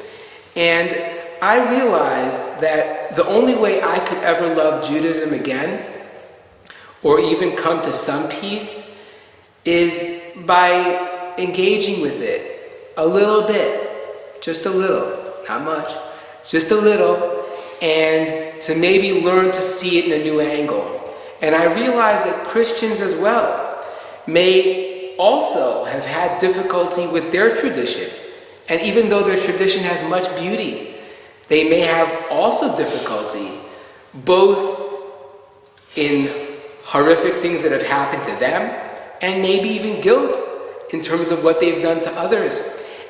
And I realized that the only way I could ever love Judaism again, or even come to some peace, is by engaging with it a little bit, just a little, not much, just a little, and to maybe learn to see it in a new angle. And I realized that Christians as well may also have had difficulty with their tradition. And even though their tradition has much beauty, they may have also difficulty, both in horrific things that have happened to them, and maybe even guilt in terms of what they've done to others.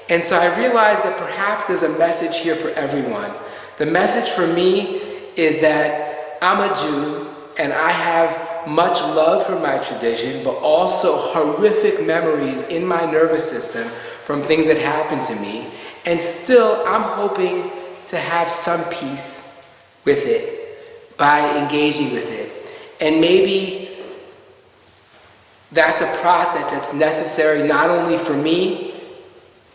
And so I realized that perhaps there's a message here for everyone. The message for me is that I'm a Jew, and I have much love for my tradition, but also horrific memories in my nervous system from things that happened to me. And still, I'm hoping to have some peace with it by engaging with it. And maybe that's a process that's necessary not only for me,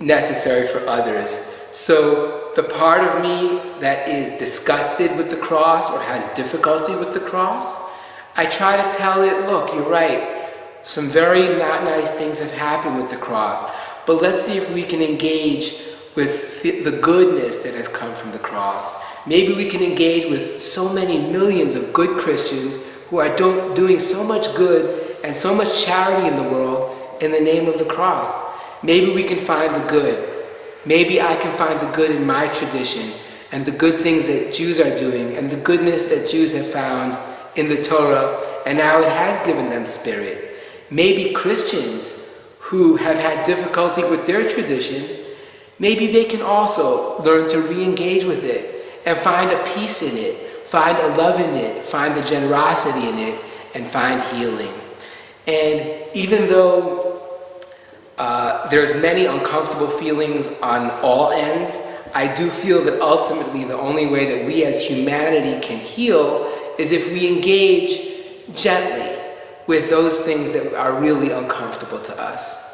necessary for others. So the part of me that is disgusted with the cross or has difficulty with the cross, I try to tell it, look, you're right. Some very not nice things have happened with the cross, but let's see if we can engage with the goodness that has come from the cross. Maybe we can engage with so many millions of good Christians who are doing so much good and so much charity in the world, in the name of the cross. Maybe we can find the good. Maybe I can find the good in my tradition and the good things that Jews are doing and the goodness that Jews have found in the Torah, and now it has given them spirit. Maybe Christians who have had difficulty with their tradition, maybe they can also learn to re-engage with it and find a peace in it, find a love in it, find the generosity in it, and find healing. And even though there's many uncomfortable feelings on all ends, I do feel that ultimately the only way that we as humanity can heal is if we engage gently with those things that are really uncomfortable to us.